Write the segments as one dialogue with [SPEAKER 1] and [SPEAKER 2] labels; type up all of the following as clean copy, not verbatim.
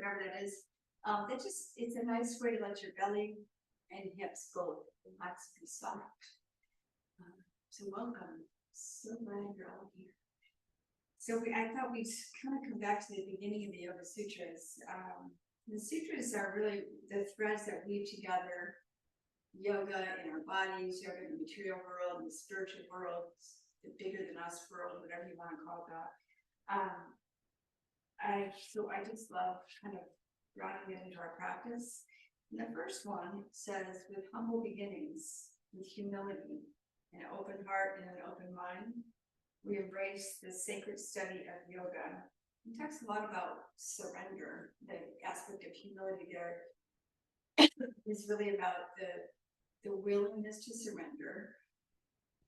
[SPEAKER 1] whatever that is. It's a nice way to let your belly and hips both relax and be soft. So welcome. So glad you're all here. So I thought we'd kind of come back to the beginning of the Yoga Sutras. The sutras are really the threads that weave together yoga in our bodies, yoga in the material world, the spiritual world, the bigger than us world, whatever you want to call that. I just love kind of running it into our practice. And the first one says, with humble beginnings, with humility, an open heart and an open mind, we embrace the sacred study of yoga. It talks a lot about surrender. The aspect of humility there is really about the willingness to surrender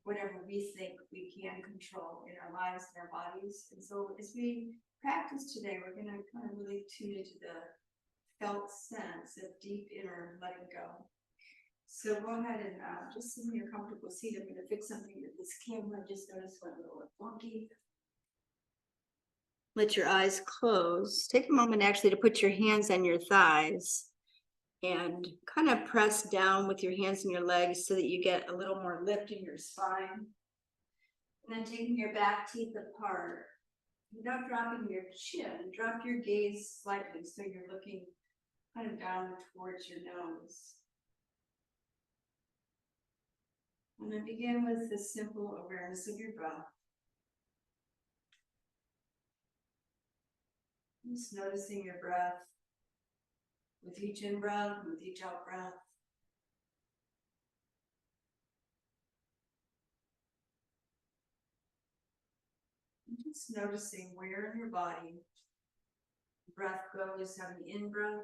[SPEAKER 1] whatever we think we can control in our lives and our bodies. And so as we practice today, we're going to kind of really tune into the felt sense of deep inner letting go. So go ahead and just sit in your comfortable seat. I'm going to fix something with this camera. I just noticed went a little wonky. Let your eyes close. Take a moment actually to put your hands on your thighs and kind of press down with your hands and your legs so that you get a little more lift in your spine. And then taking your back teeth apart, without dropping your chin, drop your gaze slightly so you're looking kind of down towards your nose. And then begin with the simple awareness of your breath. Just noticing your breath with each in-breath and with each out-breath. Just noticing where in your body breath goes on the in-breath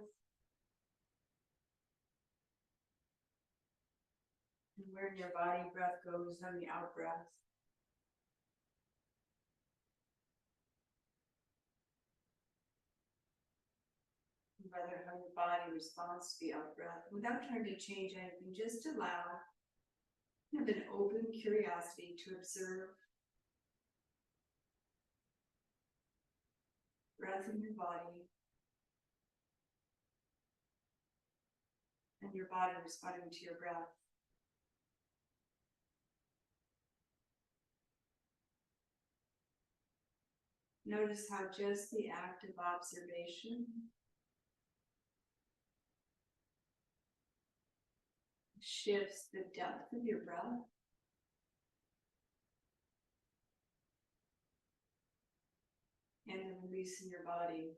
[SPEAKER 1] and where in your body breath goes on the out-breath. Whether how your body responds to the out-breath without trying to change anything, just allow kind of an open curiosity to observe breath in your body and your body responding to your breath. Notice how just the act of observation shifts the depth of your breath and the release in your body.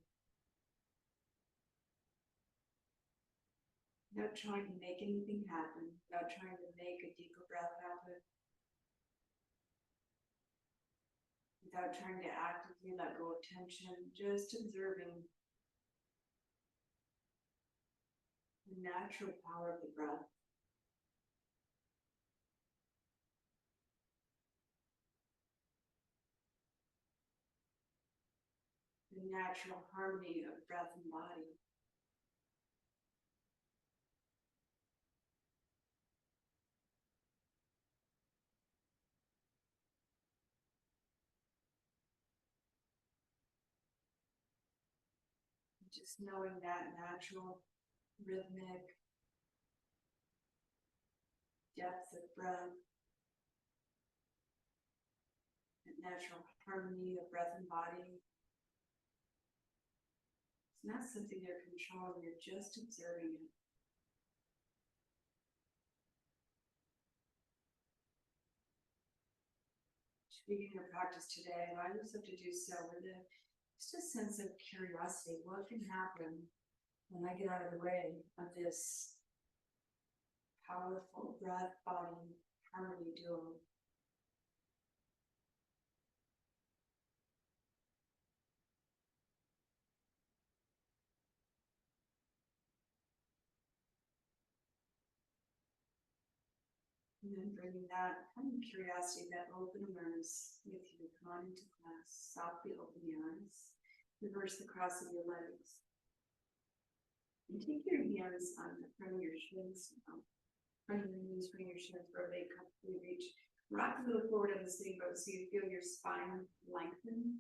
[SPEAKER 1] Without trying to make anything happen, without trying to make a deeper breath happen, without trying to actively let go of tension, just observing the natural power of the breath. The natural harmony of breath and body. Just knowing that natural rhythmic depth of breath, that natural harmony of breath and body. It's not something you're controlling, you're just observing it. To begin your practice today, allow yourself to do so with just a sense of curiosity. What can happen when I get out of the way of this powerful breath-body harmony duo? And then bringing that kind of curiosity, that open awareness with you. Come on into class. Softly open your eyes. Reverse the cross of your legs. And take your hands on the front of your shins. Front of your knees, front of your shins, where they comfortably reach. Rock a little forward on the sitting boat so you feel your spine lengthen.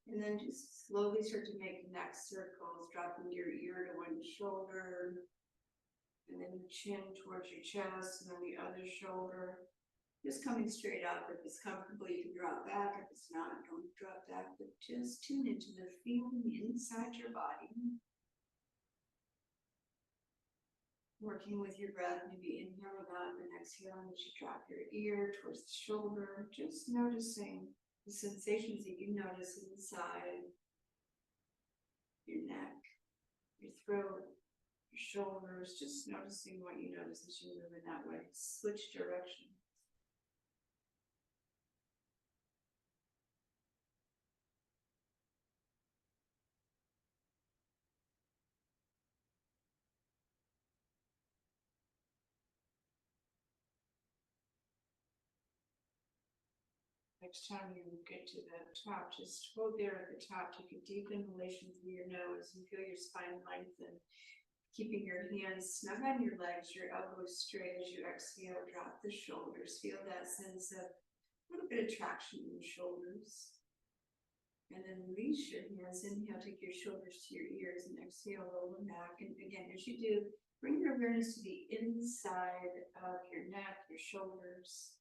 [SPEAKER 1] And then just slowly start to make neck circles, dropping your ear to one shoulder, and then your chin towards your chest, and then the other shoulder. Just coming straight up. If it's comfortable, you can drop back. If it's not, don't drop back, but just tune into the feeling inside your body. Working with your breath, maybe inhaling up and exhaling as you drop your ear towards the shoulder. Just noticing the sensations that you notice inside your neck, your throat, your shoulders. Just noticing what you notice as you move in that way. Switch direction. Next time you get to the top, just hold there at the top. Take a deep inhalation through your nose and feel your spine lengthen. Keeping your hands snug on your legs, your elbows straight as you exhale. Drop the shoulders. Feel that sense of a little bit of traction in the shoulders. And then release your hands. Inhale, take your shoulders to your ears, and exhale, roll them back. And again, as you do, bring your awareness to the inside of your neck, your shoulders,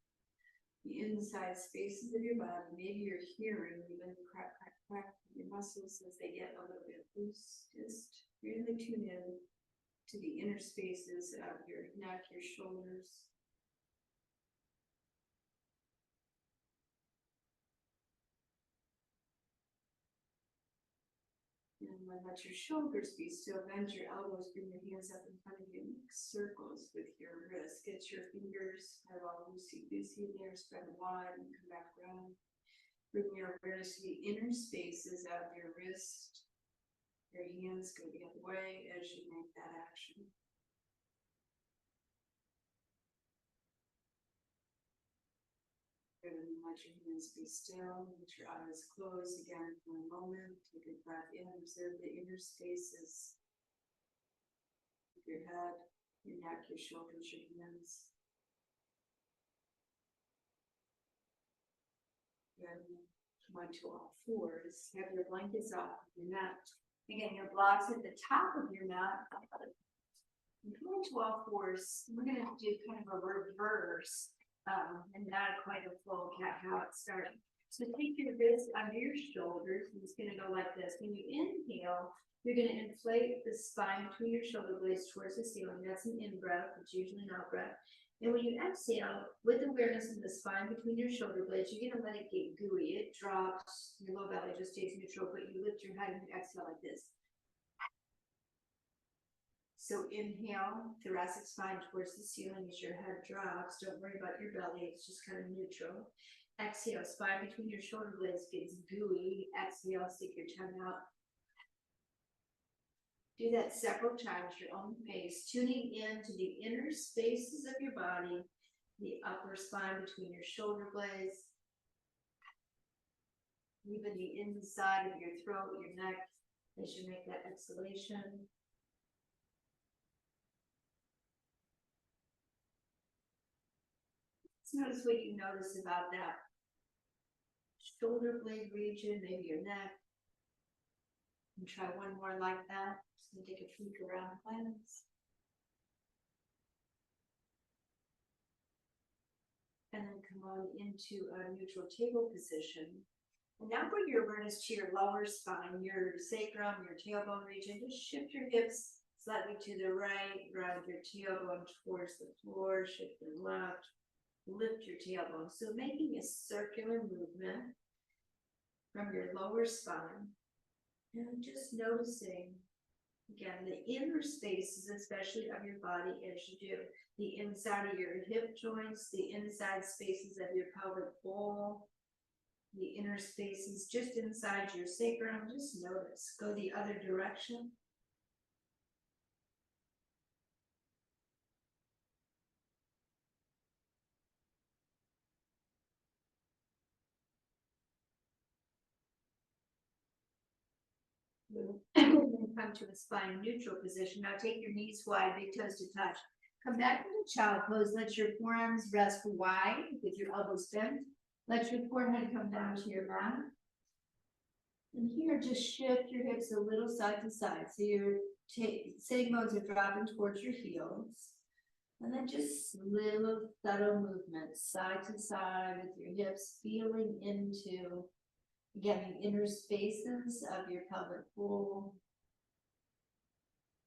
[SPEAKER 1] the inside spaces of your body. Maybe you're hearing even crack, crack, crack your muscles as they get a little bit loose. Just really tune in to the inner spaces of your neck, your shoulders. And then let your shoulders be still. Bend your elbows, bring your hands up in front of you, make circles with your wrists. Get your fingers kind of all loosey-goosey there, spread them wide and come back around. Bring your awareness to the inner spaces of your wrist. Your hands go the other way as you make that action. And let your hands be still. Let your eyes close again for a moment. Take a breath in. Observe the inner spaces of your head, your neck, your shoulders, your hands. Good. Come on to all fours. Have your blankets off your mat. Again, your blocks at the top of your mat. And come to all fours. We're going to do kind of a reverse. And not quite a full cat-cow start. So take your wrist under your shoulders, and it's going to go like this. When you inhale, you're going to inflate the spine between your shoulder blades towards the ceiling. That's an in-breath, it's usually an out-breath. And when you exhale, with awareness in the spine between your shoulder blades, you're going to let it get gooey. It drops, your low belly just stays neutral, but you lift your head and you exhale like this. So inhale, thoracic spine towards the ceiling as your head drops. Don't worry about your belly, it's just kind of neutral. Exhale, spine between your shoulder blades gets gooey. Exhale, stick your tongue out. Do that several times, your own pace, tuning into the inner spaces of your body, the upper spine between your shoulder blades, even the inside of your throat, your neck, as you make that exhalation. Notice what you notice about that shoulder blade region, maybe your neck. And try one more like that. Just gonna take a peek around the cleanse. And then come on into a neutral table position. And now bring your awareness to your lower spine, your sacrum, your tailbone region. Just shift your hips slightly to the right, ground your tailbone towards the floor, shift your left. Lift your tailbone. So making a circular movement from your lower spine. And just noticing, again, the inner spaces, especially of your body as you do. The inside of your hip joints, the inside spaces of your pelvic bowl, the inner spaces just inside your sacrum. Just notice. Go the other direction. Come to a spine neutral position. Now take your knees wide, big toes to touch. Come back into child pose. Let your forearms rest wide with your elbows bent. Let your forehead come down to your mat. And here, just shift your hips a little side to side. So your sitting bones are dropping towards your heels. And then just little subtle movements, side to side with your hips, feeling into, again, the inner spaces of your pelvic bowl,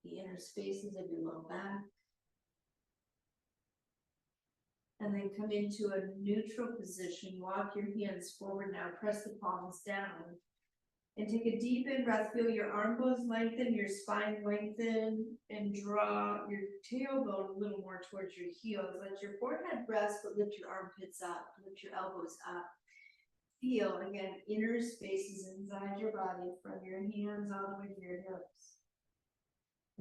[SPEAKER 1] the inner spaces of your low back. And then come into a neutral position. Walk your hands forward now. Press the palms down. And take a deep in breath. Feel your arm bones lengthen, your spine lengthen, and draw your tailbone a little more towards your heels. Let your forehead rest, but lift your armpits up. Lift your elbows up. Feel, again, inner spaces inside your body from your hands all the way to your hips.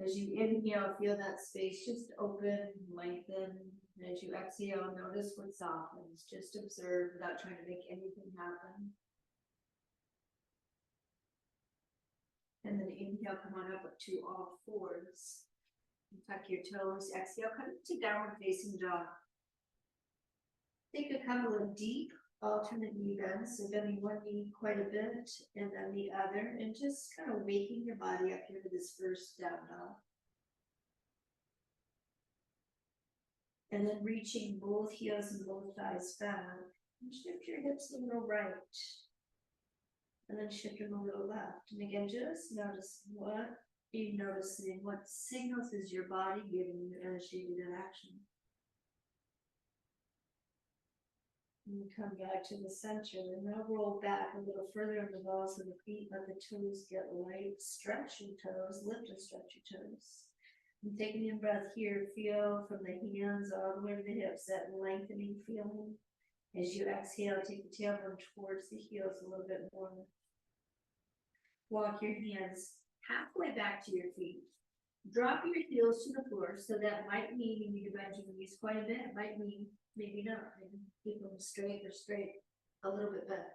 [SPEAKER 1] As you inhale, feel that space just open, lengthen. And as you exhale, notice what softens. Just observe without trying to make anything happen. And then inhale, come on up to all fours. Tuck your toes. Exhale, come to downward facing dog. Take a couple of deep alternate knee bends. So bending one knee quite a bit and then the other. And just kind of waking your body up here to this first down dog. And then reaching both heels and both thighs back. And shift your hips a little right. And then shift them a little left. And again, just notice what you're noticing, what signals is your body giving you as you do that action. And come back to the center, and now roll back a little further in the balls of the feet. Let the toes get light. Stretch your toes, lift and stretch your toes. And taking a breath here, feel from the hands all the way to the hips, that lengthening feeling. As you exhale, take the tailbone towards the heels a little bit more. Walk your hands halfway back to your feet. Drop your heels to the floor. So that might mean you need to bend your knees quite a bit. It might mean maybe not. Maybe keep them straight or straight a little bit better.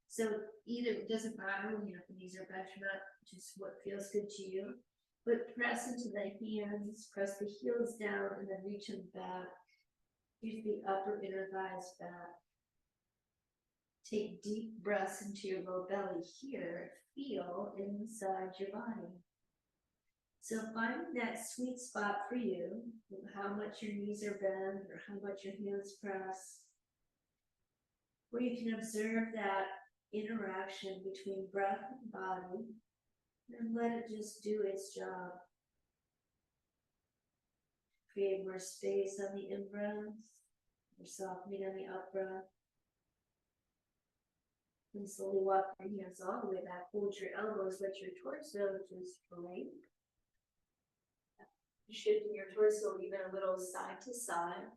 [SPEAKER 1] So either it doesn't matter when the knees are bent or not, just what feels good to you. But press into the hands, press the heels down, and then reach them back. Use the upper inner thighs back. Take deep breaths into your low belly here. Feel inside your body. So finding that sweet spot for you, how much your knees are bent or how much your hands press, where you can observe that interaction between breath and body, and let it just do its job. Create more space on the in-breath, more softening on the out-breath. And slowly walk your hands all the way back. Hold your elbows, let your torso just drape. Shifting your torso even a little side to side.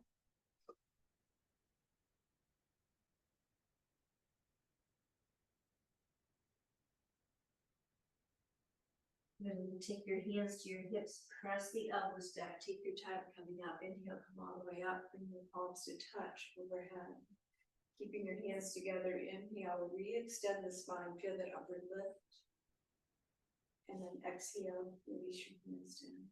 [SPEAKER 1] And take your hands to your hips, press the elbows back, take your time coming up. Inhale, come all the way up, bring your palms to touch overhead. Keeping your hands together, inhale, re-extend the spine, feel that upward lift. And then exhale, release your hands down.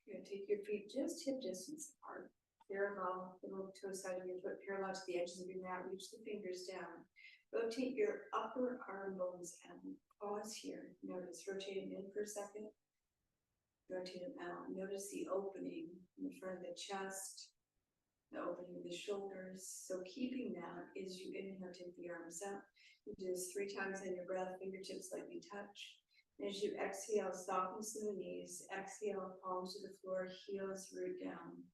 [SPEAKER 1] You're gonna take your feet just hip distance apart. Parallel, the little toe side of your foot parallel to the edges of your mat, reach the fingers down. Rotate your upper arm bones and pause here. Notice, rotate them in for a second. Rotate them out. Notice the opening in the front of the chest, the opening of the shoulders. So keeping that as you inhale, take the arms up. You do this 3 times on your breath, fingertips lightly touch. And as you exhale, soften to the knees. Exhale, palms to the floor, heels root down.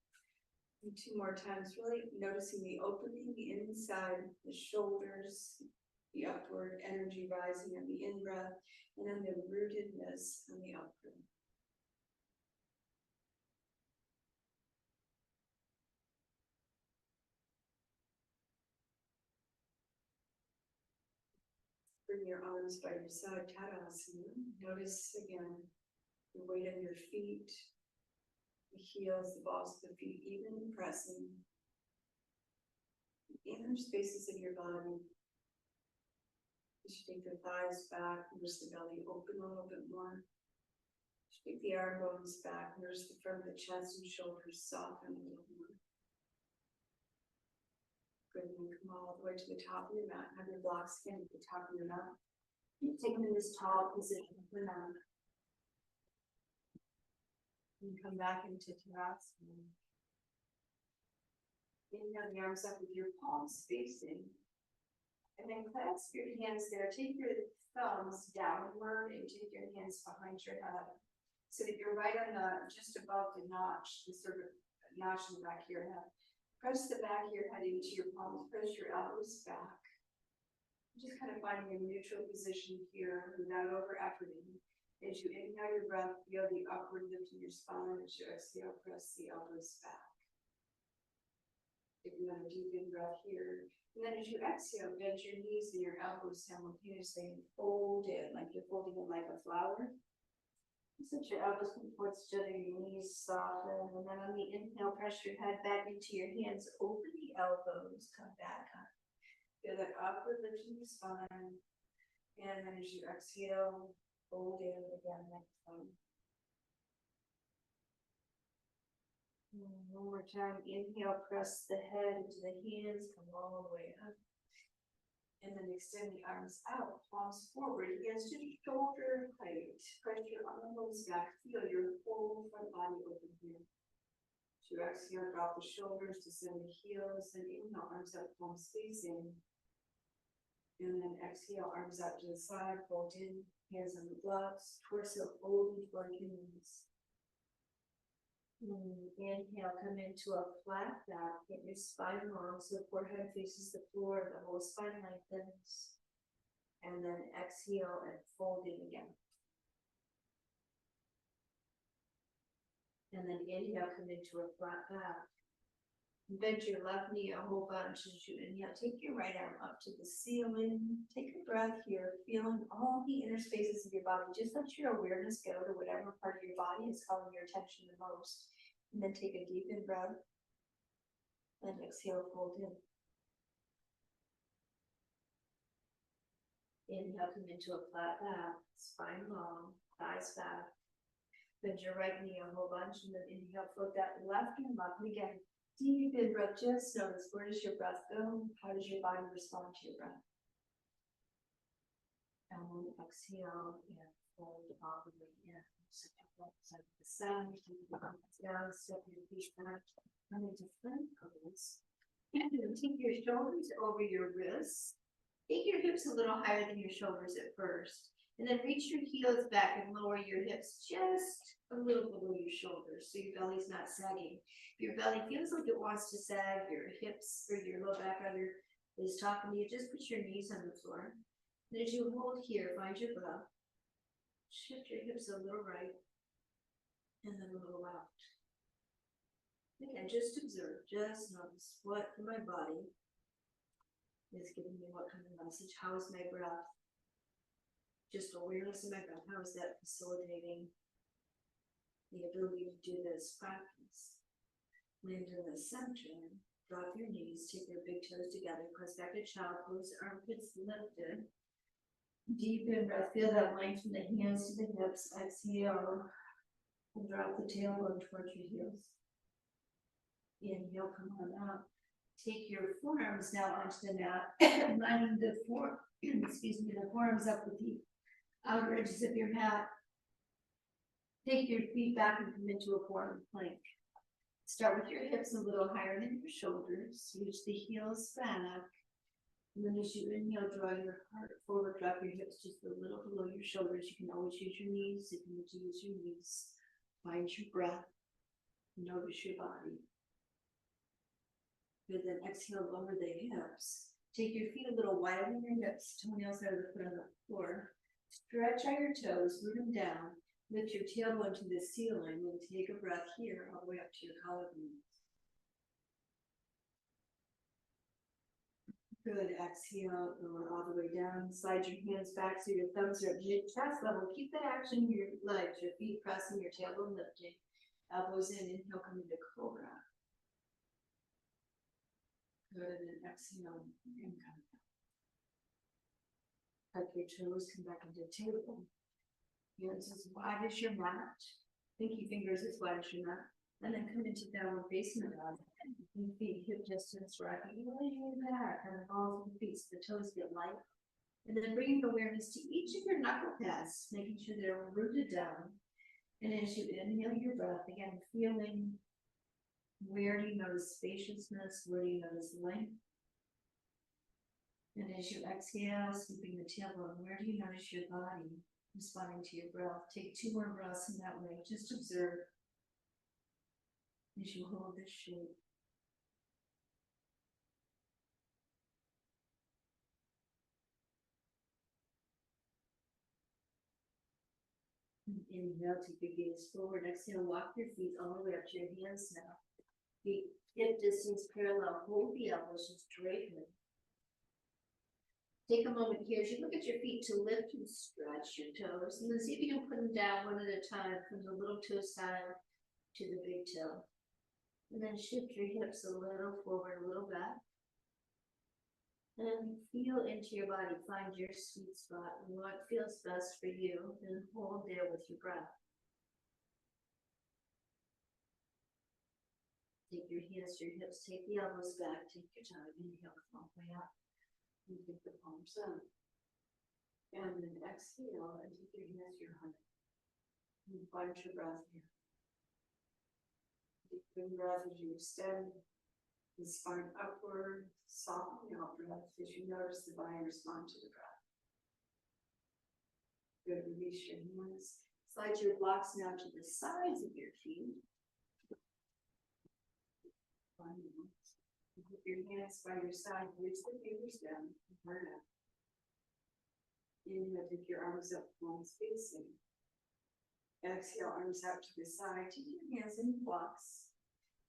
[SPEAKER 1] And 2 more times, really noticing the opening inside the shoulders, the upward energy rising on the in-breath, and then the rootedness on the out-breath. Bring your arms by your side, Tadasana. Notice again the weight of your feet, the heels, the balls of the feet, even pressing the inner spaces of your body. You should take the thighs back, notice the belly open a little bit more. You should take the arm bones back, notice the front of the chest and shoulders soften a little more. Good, and then come all the way to the top of your mat. Have your blocks stand at the top of your mat. You take them in this tall position for now. And come back into Tadasana. Inhale the arms up with your palms facing. And then clasp your hands there. Take your thumbs downward and take your hands behind your head. So that you're right on the, just above the notch, the sort of notch in the back of your head. Press the back of your head into your palms, press your elbows back. Just kind of finding a neutral position here without over efforting. As you inhale your breath, feel the upward lift in your spine. As you exhale, press the elbows back. Take another deep in breath here. And then as you exhale, bend your knees and your elbows simultaneously and fold it like you're folding it like a flower. Set your elbows towards each other, your knees soften, and then on the inhale, press your head back into your hands over the elbows, come back up. Feel that upward lift in your spine, and then as you exhale, fold in again like one. One more time, inhale, press the head into the hands, come all the way up. And then extend the arms out, palms forward, hands to the shoulder height. Press your elbows back, feel your whole front body open here. To exhale, drop the shoulders, descend the heels, and inhale, arms out, palms facing. And then exhale, arms out to the side, fold in, hands on the blocks, torso folded toward your knees. Inhale, come into a flat back, get your spine long so forehead faces the floor, the whole spine lengthens. And then exhale and fold in again. And then inhale, come into a flat back. Bend your left knee a whole bunch as you inhale. Take your right arm up to the ceiling. Take a breath here, feeling all the inner spaces of your body. Just let your awareness go to whatever part of your body is calling your attention the most. And then take a deep in breath. And exhale, fold in. Inhale, come into a flat back, spine long, thighs back. Bend your right knee a whole bunch, and then inhale, float that left arm up. And again, deep in breath, just notice, where does your breath go? How does your body respond to your breath? And then exhale and fold all the way in. Set your left side to the side, keep your arms down, step your feet back, come into front pose. And then take your shoulders over your wrists. Take your hips a little higher than your shoulders at first. And then reach your heels back and lower your hips just a little below your shoulders so your belly's not sagging. If your belly feels like it wants to sag, your hips or your low back either is talking to you, just put your knees on the floor. And as you hold here, find your breath. Shift your hips a little right and then a little left. Again, just observe, just notice what in my body is giving me what kind of message. How is my breath? Just awareness of my breath. How is that facilitating the ability to do this practice? Land in the center, drop your knees, take your big toes together, press back to child pose, armpits lifted. Deep in breath, feel that length from the hands to the hips. Exhale, and drop the tailbone towards your heels. Inhale, come on up. Take your forearms now onto the mat, lining the forearms up with the outer edges of your mat. Take your feet back and come into a forward plank. Start with your hips a little higher than your shoulders. Reach the heels back. And then as you inhale, draw your heart forward, drop your hips just a little below your shoulders. You can always use your knees if you need to use your knees. Find your breath. Notice your body. Good, then exhale, lower the hips. Take your feet a little wider than your hips. Toenails out of the foot on the floor. Stretch out your toes, root them down. Lift your tailbone to the ceiling and take a breath here all the way up to your collarbones. Good, exhale, lower all the way down. Slide your hands back so your thumbs are at mid-chest level. Keep that action in your legs, your feet pressing, your tailbone lifting. Elbows in, inhale, come into cobra. Good, and then exhale and come down. Tuck your toes, come back into table. Hands as wide as your mat. Pinky fingers as wide as your mat. And then come into downward facing dog. Feet hip distance, rocking way back, and the balls of the feet so the toes get light. And then bringing awareness to each of your knuckle pads, making sure they're rooted down. And as you inhale your breath, again, feeling where do you notice spaciousness, where do you notice length? And as you exhale, scooping the tailbone, where do you notice your body responding to your breath? Take 2 more breaths in that way. Just observe as you hold this shape. Inhale, take your gaze forward. Exhale, walk your feet all the way up to your hands now. Feet hip distance parallel. Hold the elbows and straighten. Take a moment here as you look at your feet to lift and stretch your toes, and then see if you can put them down one at a time from the little toe side to the big toe. And then shift your hips a little forward, a little back. And feel into your body, find your sweet spot, and what feels best for you, and hold there with your breath. Take your hands to your hips, take the elbows back, take your time, inhale, come all the way up, and take the palms up. And then exhale, and take your hands to your heart. And find your breath here. Take a breath as you extend the spine upward, soften the out breath as you notice the body respond to the breath. Good, release your hands. Slide your blocks now to the sides of your feet. Put your hands by your side, reach the fingers down, and heart up. Inhale, take your arms up, palms facing. Exhale, arms out to the side. Take your hands in blocks.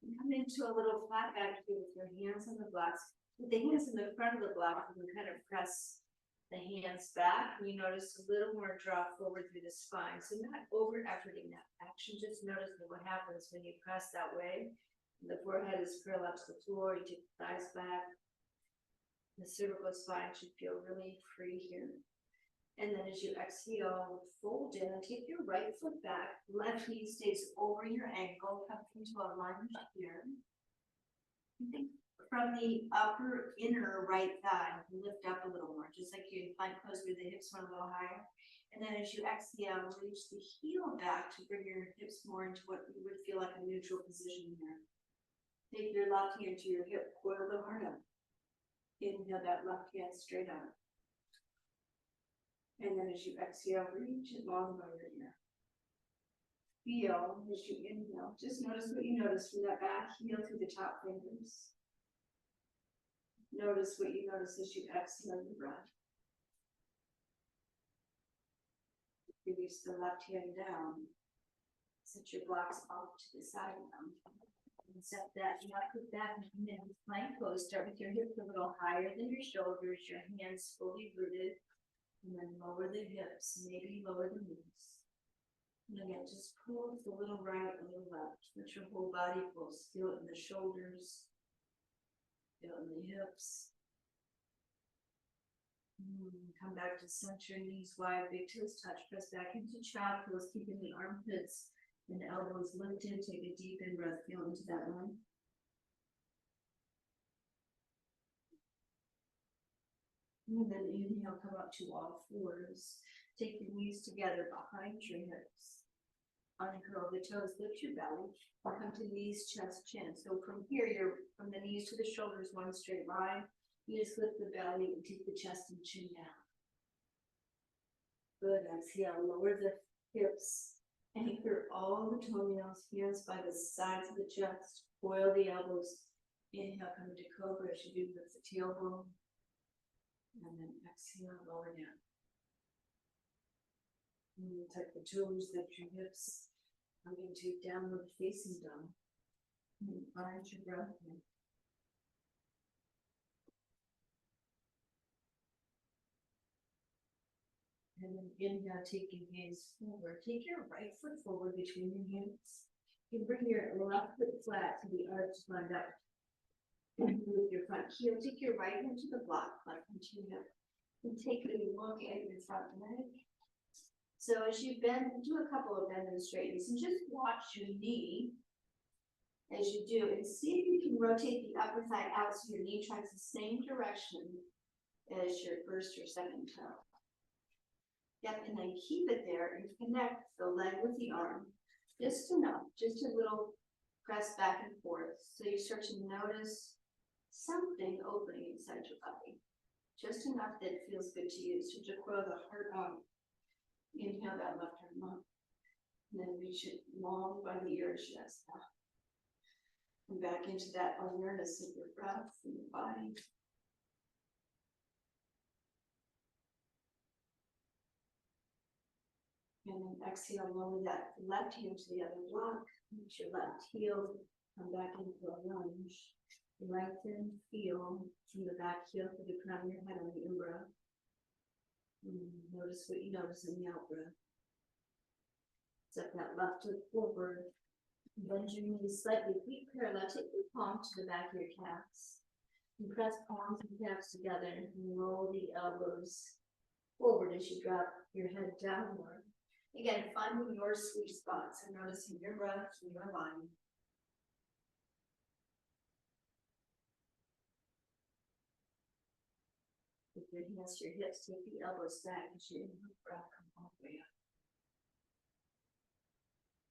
[SPEAKER 1] And come into a little flat back here with your hands on the blocks. With the hands in the front of the block, you can kind of press the hands back. And you notice a little more draw forward through the spine. So not over efforting that action, just notice what happens when you press that way. The forehead is parallel to the floor, you take the thighs back. The cervical spine should feel really free here. And then as you exhale, fold in and take your right foot back. Left knee stays over your ankle, come into a lunge here. I think from the upper inner right thigh, lift up a little more, just like you plank pose where the hips went a little higher. And then as you exhale, reach the heel back to bring your hips more into what you would feel like a neutral position here. Take your left hand to your hip, coil the heart up. Inhale that left hand straight up. And then as you exhale, reach it long by your ear. Feel as you inhale. Just notice what you notice from that back heel through the top fingers. Notice what you notice as you exhale your breath. Release the left hand down. Set your blocks off to the side now. And set that left foot back and come in plank pose. Start with your hips a little higher than your shoulders, your hands fully rooted. And then lower the hips, maybe lower the knees. And again, just pull a little right, a little left. Let your whole body pulse. Feel it in the shoulders. Feel it in the hips. Come back to center, knees wide, big toes touch. Press back into child pose, keeping the armpits and elbows lifted. Take a deep in breath, feel into that one. And then inhale, come up to all fours. Take your knees together behind your hips. Uncurl the toes, lift your belly. And come to knees, chest, chin. So from here, you're from the knees to the shoulders, one straight line. You just lift the belly and take the chest and chin down. Good, exhale, lower the hips. Anchor all the toenails, hands by the sides of the chest. Coil the elbows. Inhale, come into cobra as you do with the tailbone. And then exhale, lower down. And tuck the toes, lift your hips. Come into downward facing dog. And find your breath in. And then inhale, take your gaze forward. Take your right foot forward between your hands. You can bring your left foot flat to the arch lined up. With your front heel, take your right hand to the block, left hand to your hip. And take a look at your front leg. So as you bend, do a couple of bend and straightens, and just watch your knee as you do, and see if you can rotate the upper thigh out so your knee tries the same direction as your first or second toe. Yep, and then keep it there and connect the leg with the arm, just enough, just a little press back and forth. So you start to notice something opening inside your body, just enough that it feels good to you. So to grow the heart out, inhale that left arm up, and then reach it long by the ears, yes. And back into that awareness of your breath and your body. And then exhale, lower that left hand to the other block. Reach your left heel, come back into a lunge. Lengthen, feel from the back heel to the crown of your head on the in-breath. Notice what you notice in the out-breath. Step that left foot forward. Bend your knees slightly, feet parallel. Take your palms to the back of your calves. And press palms and calves together and roll the elbows forward as you drop your head downward. Again, finding your sweet spots and noticing your breath and your body. With your hands to your hips, take the elbows back as you inhale, breath come all the way up.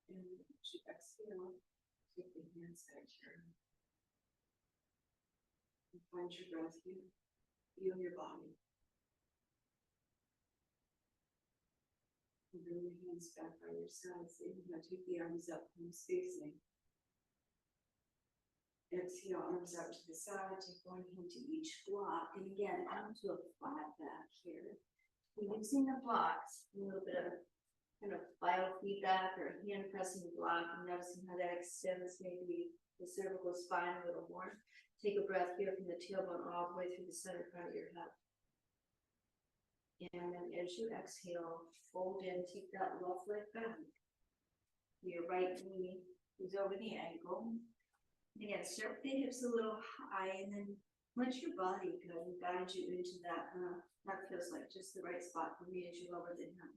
[SPEAKER 1] And as you exhale, take the hands back here. And find your breath here. Feel your body. And bring your hands back by your sides. Inhale, take the arms up, palms facing. Exhale, arms out to the side, take one hand to each block, and again, onto a flat back here. We're using the blocks, a little bit of kind of biofeedback or hand pressing the block, and noticing how that extends maybe the cervical spine a little more. Take a breath here from the tailbone all the way through the center part of your head. And then as you exhale, fold in, take that left leg back. Your right knee is over the ankle. Again, start with the hips a little high, and then let your body go and guide you into that. That feels like just the right spot for me as you lower the hand.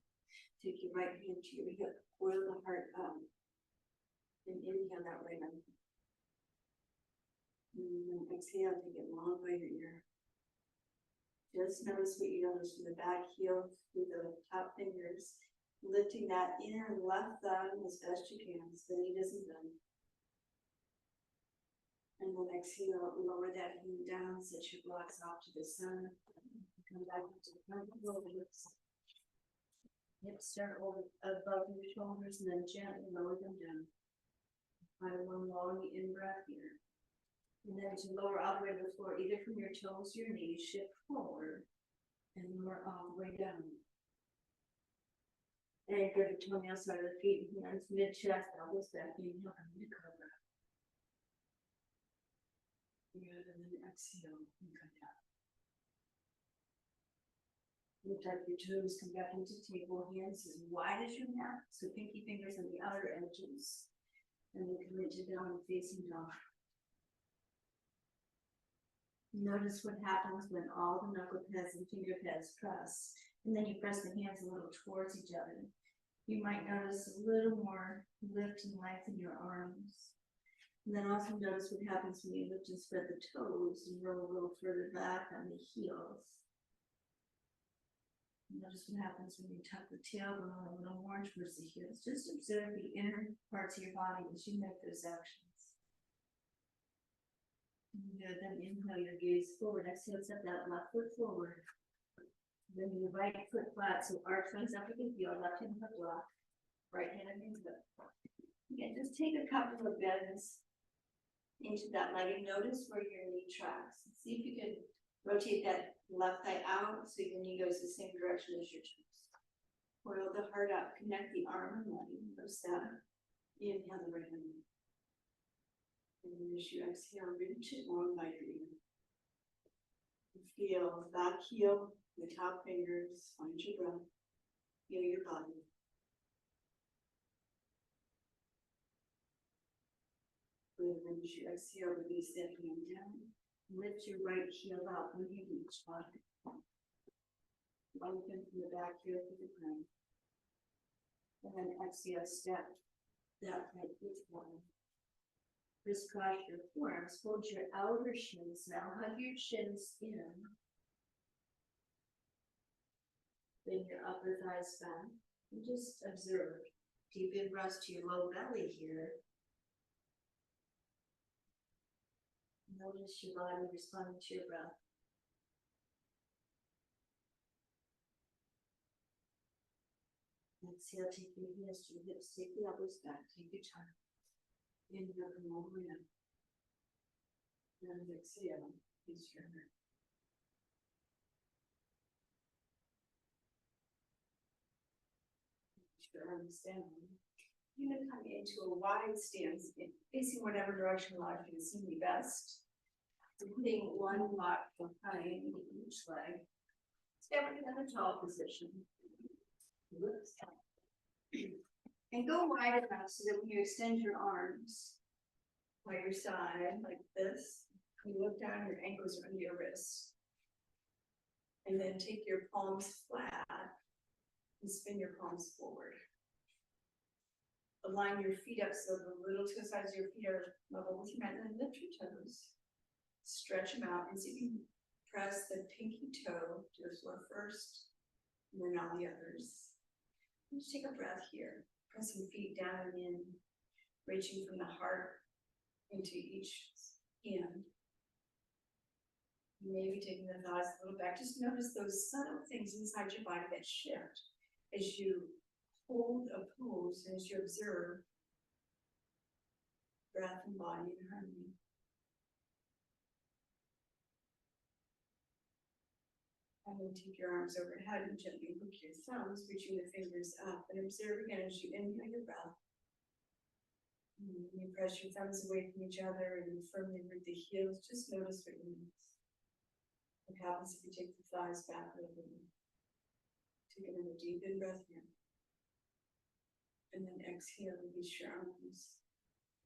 [SPEAKER 1] Take your right hand to your hip, coil the heart up, and inhale that right arm. And then exhale, take it long by your ear. Just notice what you notice from the back heel through the top fingers, lifting that inner left thumb as best you can, so the knee doesn't bend. And then exhale, lower that hand down, set your blocks off to the center. Come back into the front of the hips. Hips start over above your shoulders and then gently lower them down. Find one long in-breath here. And then to lower all the way to the floor, either from your toes or your knees, shift forward and lower all the way down. Anchor the toenails out of the feet, hands mid-chest, elbows back, inhale, come to cobra. Good, and then exhale and come down. Lift up your toes, come back into table, hands as wide as your mat, so pinky fingers on the outer edges. And then commit to down facing dog. Notice what happens when all the knuckle pads and finger pads press, and then you press the hands a little towards each other. You might notice a little more lift and length in your arms. And then also notice what happens when you lift and spread the toes and roll a little further back on the heels. Notice what happens when you tuck the tailbone a little more towards the heels. Just observe the inner parts of your body as you make those actions. Good, then inhale your gaze forward. Exhale, step that left foot forward. Then your right foot flat, so arch wings up with the heel, left hand foot block, right hand against the foot. Again, just take a couple of bends into that leg and notice where your knee tracks. See if you can rotate that left thigh out so your knee goes the same direction as your toes. Coil the heart up, connect the arm and leg, notice that. Inhale the right hand. And then as you exhale, reach it long by your ear. Feel back heel, the top fingers, find your breath, feel your body. Good, and as you exhale, release that hand down. Lift your right heel up when you reach bottom. Lengthen from the back heel to the ground. And then exhale, step that right foot forward. Crisscross your forearms, hold your outer shins now, hug your shins in. Bring your upper thighs back and just observe. Deep in breaths to your low belly here. Notice your body responding to your breath. Exhale, take your hands to your hips, take the elbows back, take your time. Inhale, come all the way up. And exhale, use your heart. Put your arms down. You're going to come into a wide stance, facing whatever direction allows you to see me best. So putting one block behind each leg. Step into a tall position. And go wide enough so that when you extend your arms by your side, like this, you look down, your ankles are under your wrists. And then take your palms flat and spin your palms forward. Align your feet up so the little toe sides of your feet are level with your mat, and then lift your toes. Stretch them out and see if you can press the pinky toe to the floor first, and then on the others. Just take a breath here, pressing feet down and in, reaching from the heart into each hand. Maybe taking the thighs a little back. Just notice those subtle things inside your body that shift as you hold a pose and as you observe breath and body in harmony. And then take your arms overhead and gently hook your thumbs, reaching the fingers up, and observe again as you inhale your breath. And you press your thumbs away from each other and you firmly root the heels. Just notice what it means. What happens if you take the thighs back a little bit? Take another deep in breath here. And then exhale, release your arms.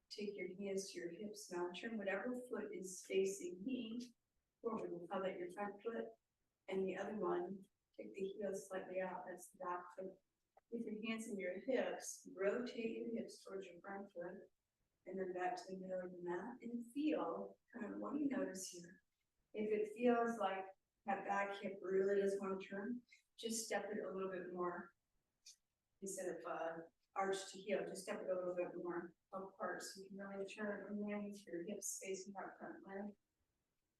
[SPEAKER 1] Take your hands to your hips. Now turn whatever foot is facing me forward. We'll call that your front foot. And the other one, take the heels slightly out. That's the back foot. With your hands in your hips, rotate your hips towards your front foot. And then back to the middle of the mat. And feel, what do you notice here? If it feels like that back hip really doesn't want to turn, just step it a little bit more. Instead of arch to heel, just step it a little bit more apart so you can really turn and land with your hips facing that front leg.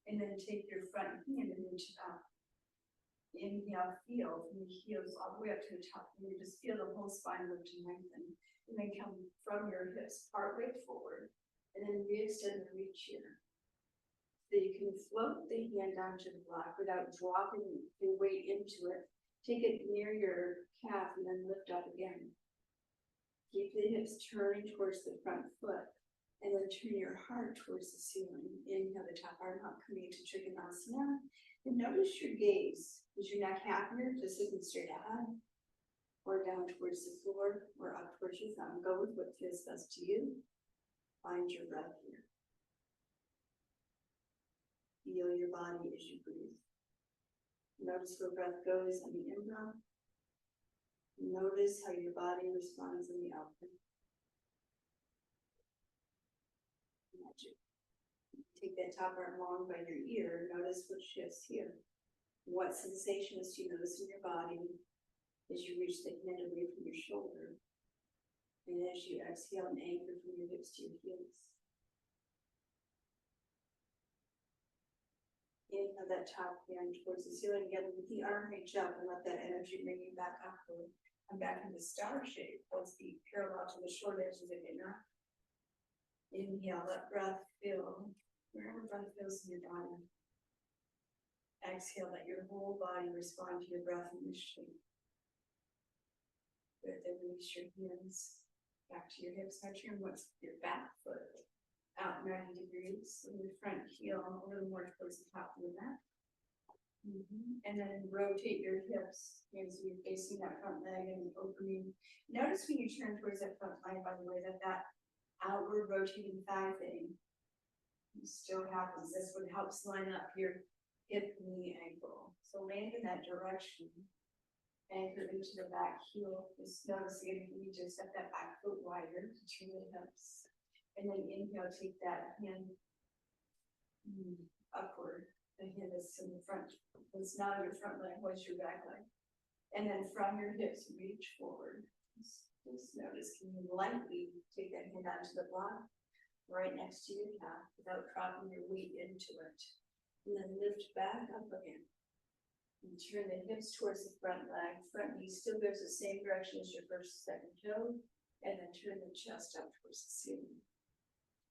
[SPEAKER 1] And then take your front hand and reach it up. Inhale, feel from the heels all the way up to the top. And you just feel the whole spine lift and lengthen. And then come from your hips part way forward. And then re-extend and reach here. So you can float the hand down to the block without dropping your weight into it. Take it near your calf and then lift up again. Keep the hips turning towards the front foot. And then turn your heart towards the ceiling. Inhale, the top arm up, coming into Trikonasana. And notice your gaze. Is your neck happier, just looking straight ahead? Or down towards the floor, or up towards your thumb? Go with what feels best to you. Find your breath here. Feel your body as you breathe. Notice where breath goes on the in-breath. Notice how your body responds in the out-breath. Magic. Take that top arm long by your ear. Notice what shifts here. What sensations do you notice in your body as you reach the hand away from your shoulder? And as you exhale and anchor from your hips to your heels. Inhale that top hand towards the ceiling again with the arm reach up and let that energy bring you back upward. And back into star shape. Both feet parallel to the short edges of your mat. Inhale, let breath fill wherever breath feels in your body. Exhale, let your whole body respond to your breath in this shape. Good, then release your hands back to your hips. Now turn what's your back foot out 90 degrees. So your front heel a little more towards the top of the mat. And then rotate your hips. So you're facing that front leg and opening. Notice when you turn towards that front leg, by the way, that outward rotating thigh thing still happens. That's what helps line up your hip, knee, ankle. So land in that direction. Anchor into the back heel. Just notice again, you need to step that back foot wider to turn the hips. And then inhale, take that hand upward. The hand is in the front. It's not your front leg, what's your back leg? And then from your hips, reach forward. Just notice, can you lightly take that hand onto the block right next to your calf without dropping your weight into it. And then lift back up again. And turn the hips towards the front leg. Front knee still goes the same direction as your first, second toe. And then turn the chest up towards the ceiling.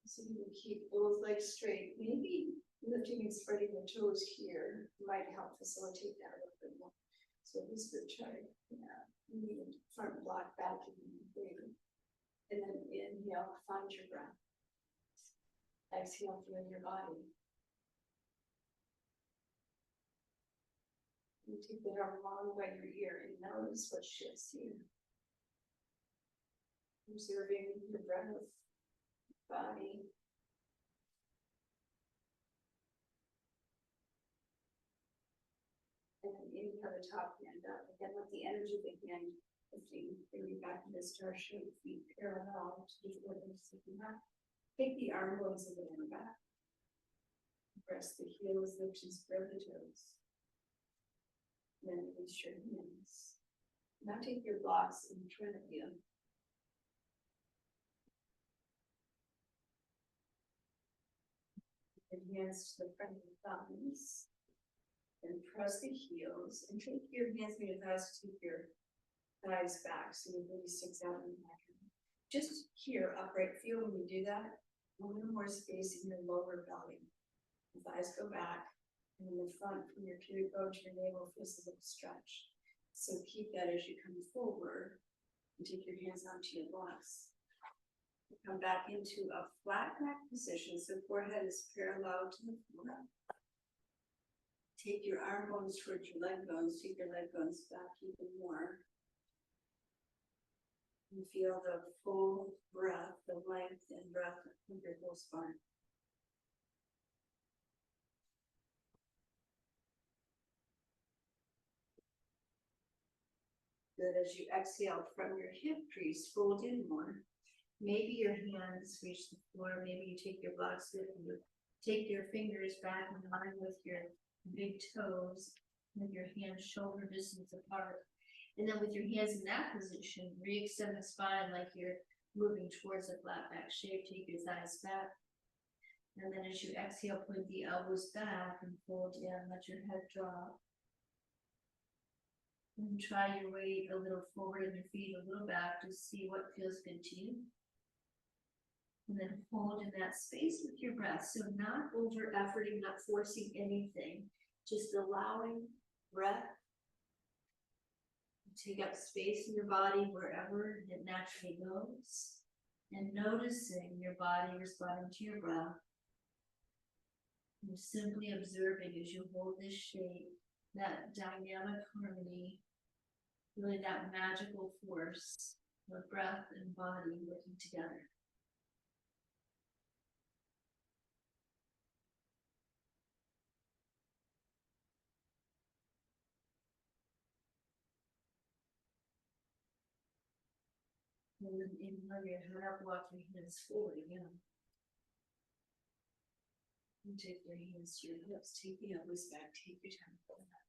[SPEAKER 1] So you can keep both legs straight. Maybe lifting and spreading the toes here might help facilitate that a little bit more. So this would try, front block back in the baby. And then inhale, find your breath. Exhale, feel your body. You take the arm along by your ear and notice what shifts here. Observing your breath, body. And then inhale the top hand up. Again, let the energy of the hand lifting, bring you back to the star shape, feet parallel to the rhythm, sitting back. Take the arm bones of the lower back. Press the heels, lift and spread the toes. Then release your hands. Now take your blocks in front of you. Your hands to the front of the thumbs. And press the heels. And take your hands behind your thighs to take your thighs back. So your booty sticks out in the back. Just here, upright feel when you do that. A little more space in your lower belly. The thighs go back. And in the front, from your pubic bone to your navel, feels a little stretch. So keep that as you come forward. And take your hands onto your blocks. Come back into a flat back position. So forehead is parallel to the floor. Take your arm bones towards your leg bones. Take your leg bones back even more. And feel the full breath, the length and breath of your whole spine. Good. As you exhale from your hip crease, fold in more. Maybe your hands reach the floor. Maybe you take your blocks with you. Take your fingers back in line with your big toes, with your hands shoulder distance apart. And then with your hands in that position, re-extend the spine like you're moving towards a flat back shape. Take your thighs back. And then as you exhale, point the elbows back and fold in, let your head drop. And try your weight a little forward and your feet a little back to see what feels good to you. And then hold in that space with your breath. So not over efforting, not forcing anything, just allowing breath to take up space in your body wherever it naturally goes. And noticing your body responding to your breath. And simply observing as you hold this shape, that dynamic harmony, really that magical force of breath and body working together. And then inhale your head up, walk your hands forward again. And take your hands to your hips, take the elbows back, take your time for that.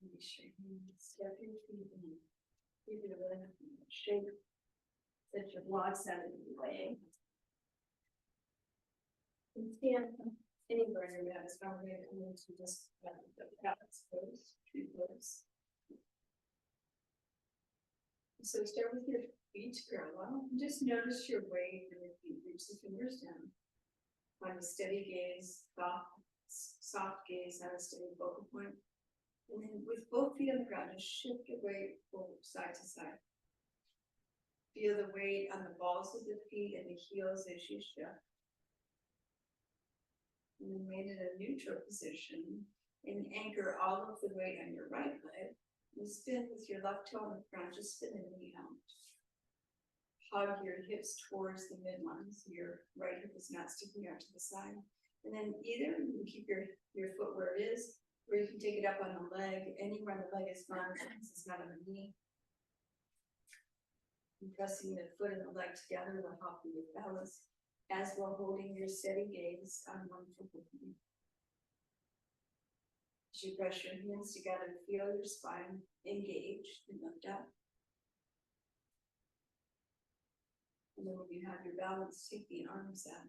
[SPEAKER 1] Make sure you step your feet in. Give it a little shake. Set your blocks out of the way. And stand anywhere in your mat as far as you're going to just the pallets closed, two closed. So start with your feet parallel. Just notice your weight and your feet. Reach the fingers down. Find a steady gaze, soft gaze on a steady focal point. And then with both feet on the ground, just shift your weight forward, side to side. Feel the weight on the balls of the feet and the heels as you shift. And then wait in a neutral position and anchor all of the weight on your right leg. And spin with your left toe on the front, just spin the knee out. Hug your hips towards the midline, so your right hip is not sticking out to the side. And then either you can keep your foot where it is, or you can take it up on the leg. Anywhere on the leg is fine, since it's not on the knee. And pressing the foot and the leg together will help you with balance, as well holding your steady gaze on one foot. As you press your hands together, feel your spine engaged and lift up. And then when you have your balance, take the arms out.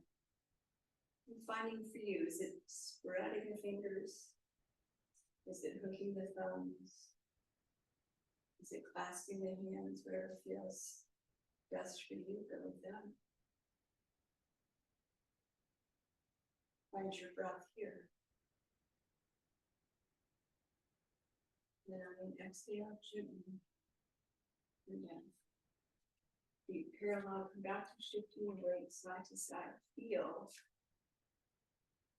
[SPEAKER 1] And finding for you, is it spreading the fingers? Is it hooking the thumbs? Is it clasping the hands, wherever feels best for you, go with that. Find your breath here. Then on an exhale, gently and down. Feet parallel, come back to shifting your weight side to side. Feel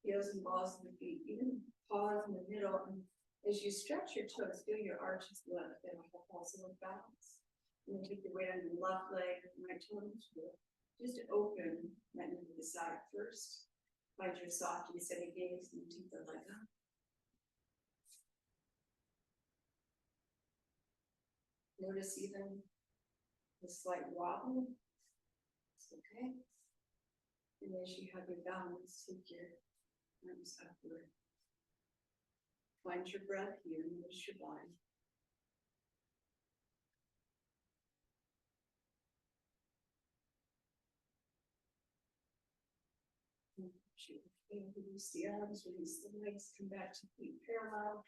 [SPEAKER 1] heels and balls in the feet. Even pause in the middle, and as you stretch your toes, feel your arches lift. They will also with balance. And then take your weight on your left leg and right toe to just open that knee to the side first. Find your soft and steady gaze, and take the leg up. Notice even the slight wobble. It's okay. And as you have your balance, take your arms upward. Find your breath here, notice your body. Release the arms, release the legs, come back to feet parallel.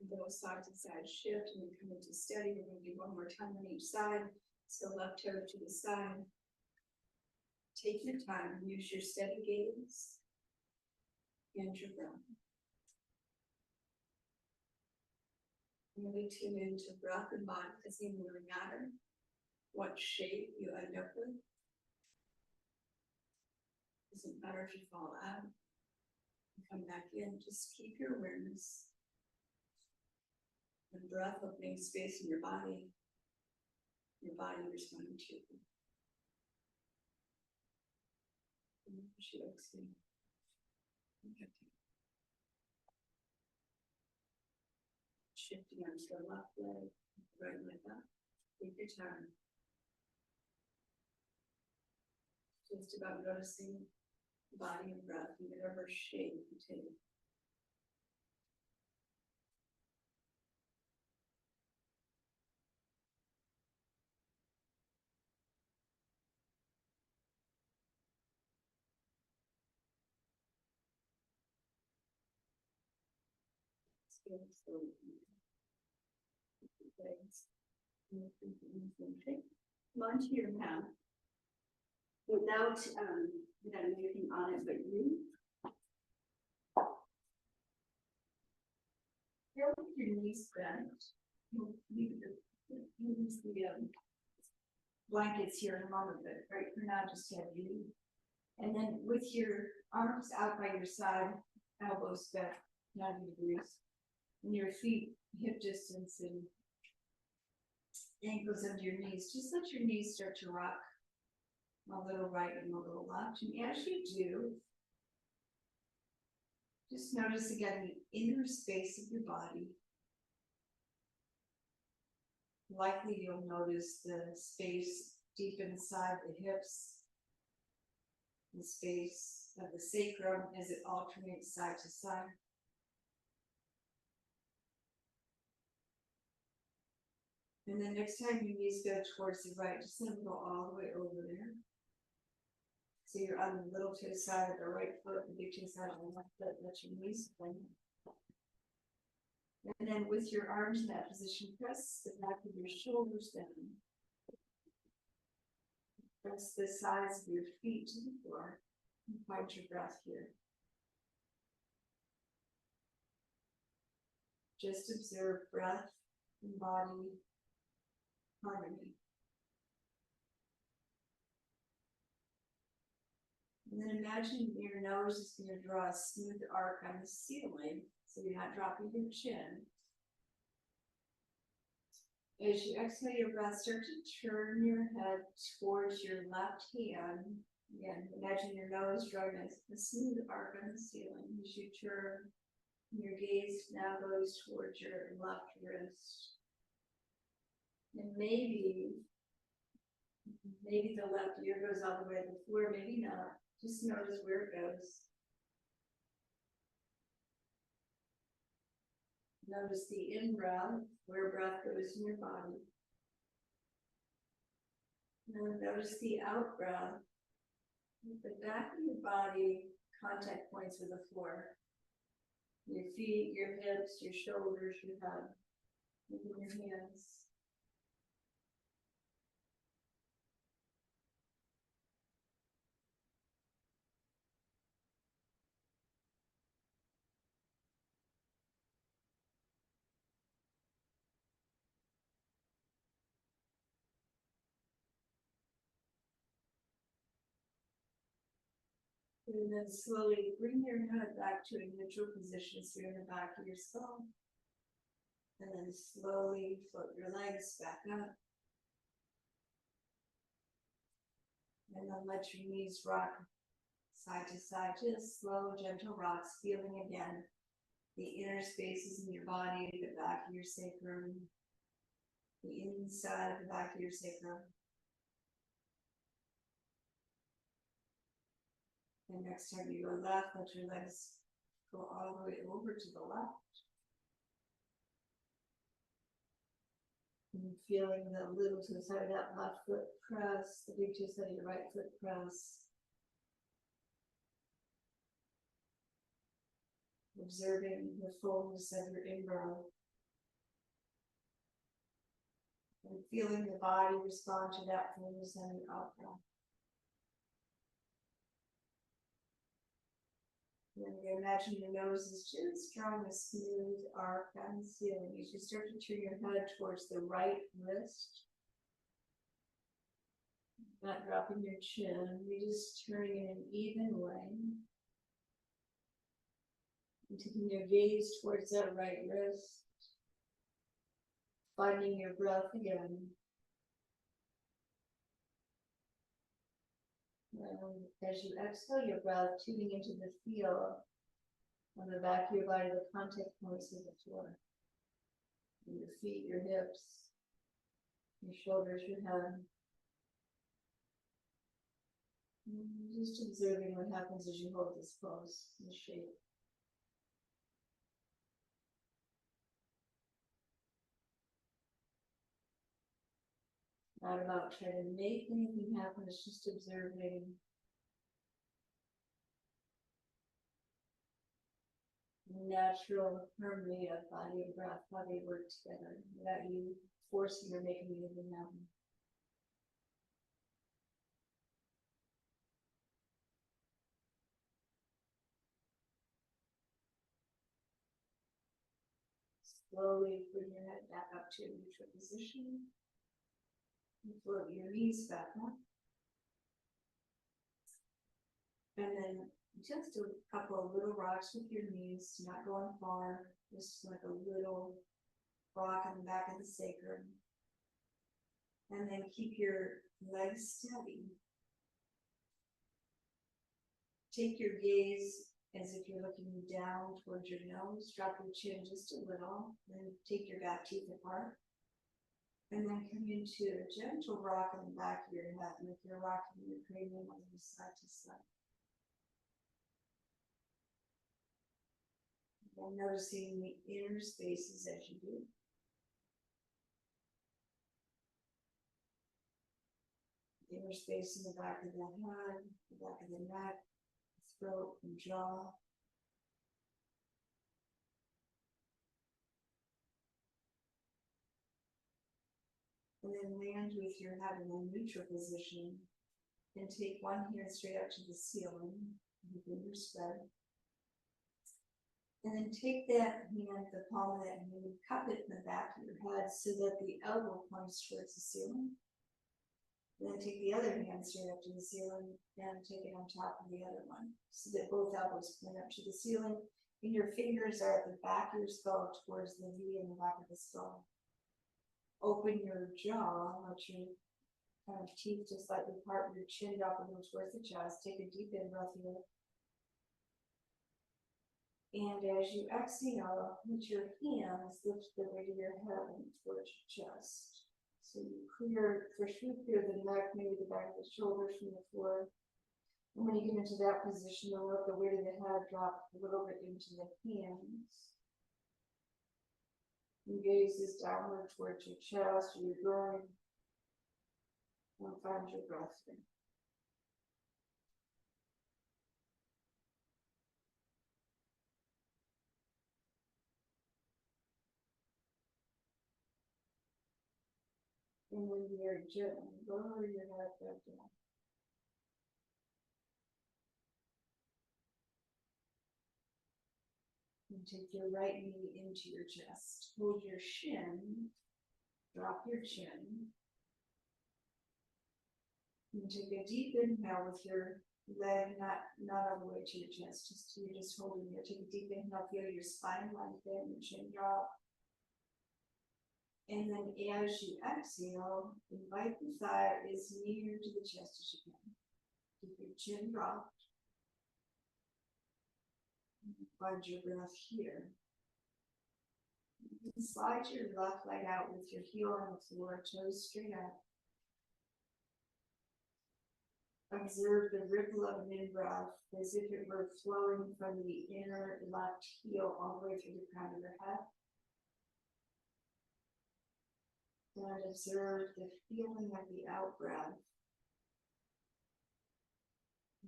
[SPEAKER 1] And go side to side shift, and then come into steady. We're going to do one more time on each side. So left toe to the side. Take your time, use your steady gaze and your breath. Really tune into breath and body. It doesn't really matter what shape you end up with. Doesn't matter if you fall out and come back in, just keep your awareness and breath opening space in your body responding to you. Okay. Shifting onto the left leg, right leg up. Take your time. Just about noticing body and breath in whatever shape you take. Come onto your mat without anything on it but you. Feel like your knees bent. Use the blankets here in a moment, but right for now, just have you. And then with your arms out by your side, elbows bent 90 degrees, and your feet hip distance and ankles under your knees, just let your knees start to rock a little right and a little left. And as you do, just notice again the inner space of your body. Likely you'll notice the space deep inside the hips, the space of the sacrum as it alternates side to side. And then next time your knees go towards the right, just let them go all the way over there. So you're on the little toe side of the right foot, the big toe side of the left foot, let your knees bend. And then with your arms in that position, press the back of your shoulders down. Press the sides of your feet to the floor. And find your breath here. Just observe breath and body harmony. And then imagine your nose is going to draw a smooth arc on the ceiling, so you're not dropping your chin. As you exhale your breath, start to turn your head towards your left hand. Again, imagine your nose drawing a smooth arc on the ceiling. As you turn, your gaze now goes towards your left wrist. And maybe the left ear goes all the way to the floor, maybe not. Just notice where it goes. Notice the in-breath, where breath goes in your body. Now notice the out-breath. The back of your body, contact points with the floor. Your feet, your hips, your shoulders, your head, even your hands. And then slowly bring your head back to a neutral position, so you're in the back of your skull. And then slowly float your legs back up. And then let your knees rock side to side, just slow, gentle rocks, feeling again the inner spaces in your body, the back of your sacrum, the inside of the back of your sacrum. And next time you go left, let your legs go all the way over to the left. And feeling the little to the side of that left foot press, the big to the side of your right foot press. Observing the fullness of your in-breath. And feeling the body respond to that fullness and your out-breath. And you imagine your nose is just drawing a smooth arc down the ceiling as you start to turn your head towards the right wrist. Not dropping your chin, you're just turning in an even way. And taking your gaze towards that right wrist. Finding your breath again. And as you exhale your breath, tuning into the feel on the back of your body, the contact points of the floor. And your feet, your hips, your shoulders, your head. And just observing what happens as you hold this pose, this shape. Not about trying to make anything happen, it's just observing. Natural harmony of body and breath, how they work together, without you forcing or making anything happen. Slowly bring your head back up to a neutral position. And float your knees back up. And then just a couple of little rocks with your knees, not going far, just like a little rock on the back of the sacrum. And then keep your legs steady. Take your gaze as if you're looking down towards your nose. Drop your chin just a little. Then take your back teeth apart. And then come into a gentle rock on the back of your head, like you're rocking your cranium on the side to side. And noticing the inner spaces as you do. The inner space in the back of the head, the back of the neck, throat and jaw. And then land with your head in a neutral position and take one hand straight up to the ceiling, the fingers spread. And then take that hand, the palm of that hand, and cup it in the back of your head so that the elbow points towards the ceiling. And then take the other hand straight up to the ceiling and take it on top of the other one so that both elbows point up to the ceiling and your fingers are at the back of your skull towards the V in the back of the skull. Open your jaw, let your kind of teeth just slightly part, your chin drop a little towards the chest. Take a deep in breath here. And as you exhale, with your hands, lift the weight of your head towards your chest. So you clear, first you clear the neck, maybe the back of the shoulders from the floor. And when you get into that position, you'll let the weight of the head drop a little bit into the hands. And gaze is downward towards your chest, your groin, and find your breath in. And then very gently lower your head back down. And take your right knee into your chest. Hold your shin. Drop your chin. And take a deep inhale with your leg not all the way to your chest. You're just holding it. Take a deep inhale. Feel your spine lengthen, your chin drop. And then as you exhale, invite the thigh as near to the chest as you can. Keep your chin dropped. Find your breath here. You can slide your left leg out with your heel on the floor, toes straight up. Observe the ripple of an in-breath as if it were flowing from the inner left heel all the way through the crown of your head. And observe the feeling of the out-breath.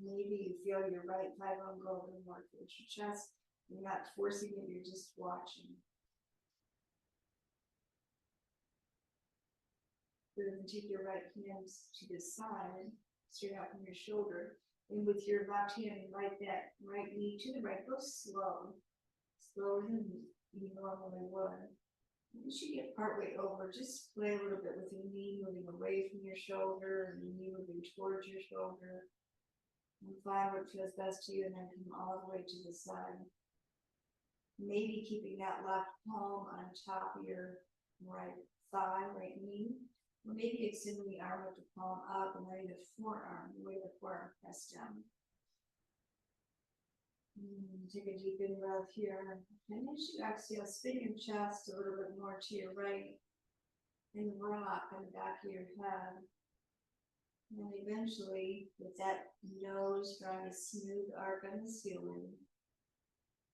[SPEAKER 1] Maybe you feel your right thigh bone go a little more towards your chest. You're not forcing it, you're just watching. Then take your right hands to the side, straight out from your shoulder. And with your left hand, invite that right knee to the right. Go slow. Slower than you normally would. Once you get partway over, just play a little bit with your knee moving away from your shoulder and your knee moving towards your shoulder. And find what feels best to you and then come all the way to the side. Maybe keeping that left palm on top of your right thigh, right knee. Or maybe extending the arm with the palm up and letting the forearm, the way the forearm press down. Take a deep in breath here. And as you exhale, spin your chest a little bit more to your right and rock on the back of your head. And eventually, with that nose drawing a smooth arc on the ceiling,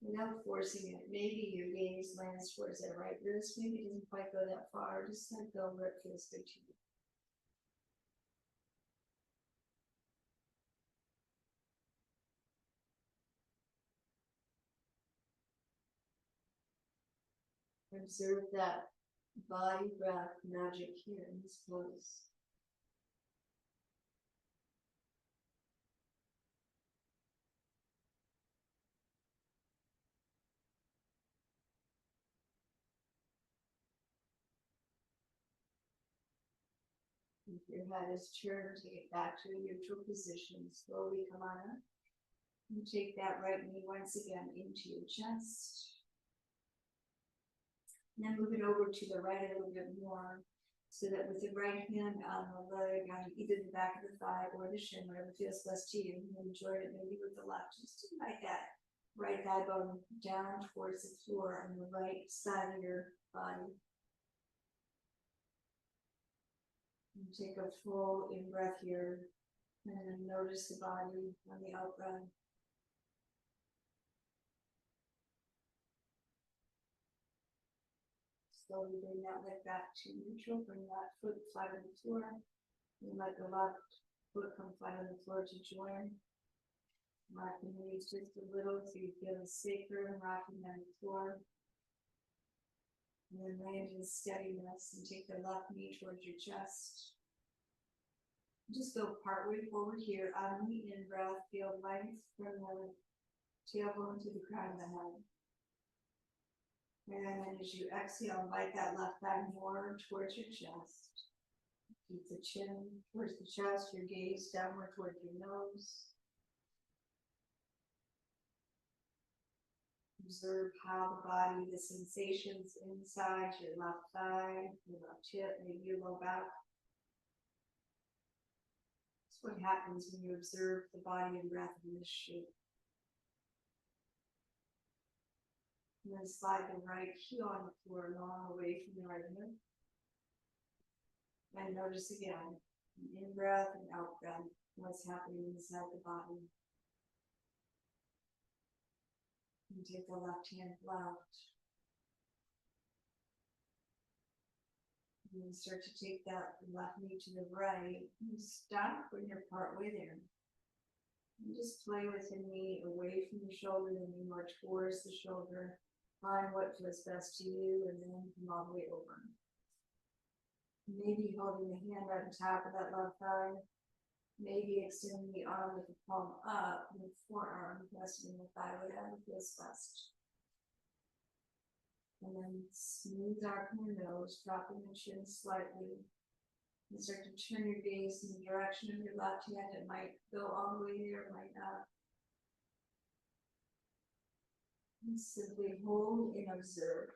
[SPEAKER 1] without forcing it, maybe your gaze lands towards that right wrist. Maybe it doesn't quite go that far. Just let go where it feels good to you. Observe that body breath magic here in this pose. If your head is turned, take it back to a neutral position. Slowly come on up. And take that right knee once again into your chest. And then move it over to the right a little bit more, so that with the right hand on the leg, on either the back of the thigh or the shin, whatever feels best to you, and enjoy it maybe with the left. Just invite that right thigh bone down towards the floor on the right side of your body. And take a full in-breath here, and then notice the body on the out-breath. Slowly bring that leg back to neutral, bring that foot flat on the floor, and let the left foot come flat on the floor to join. Rock the knees just a little so you feel the sacrum rocking on the floor. And then land in steadiness and take the left knee towards your chest. Just go partway forward here. On the in-breath, feel length from the tailbone to the crown of the head. And then as you exhale, invite that left thigh more towards your chest. Keep the chin towards the chest, your gaze downward toward your nose. Observe how the body, the sensations inside your left thigh, your left hip, maybe your low back. That's what happens when you observe the body and breath in this shape. And then slide the right heel on the floor long away from the right hip. And notice again, in-breath and out-breath, what's happening inside the body. And take the left hand left. And then start to take that left knee to the right. And stop when you're partway there. And just play with the knee away from the shoulder, the knee more towards the shoulder. Find what feels best to you, and then come all the way over. Maybe holding the hand on top of that left thigh. Maybe extending the arm with the palm up, and the forearm resting the thigh, whatever feels best. And then smooth out from your nose, dropping the chin slightly. And start to turn your gaze in the direction of your left hand. It might go all the way there, it might not. And simply hold and observe.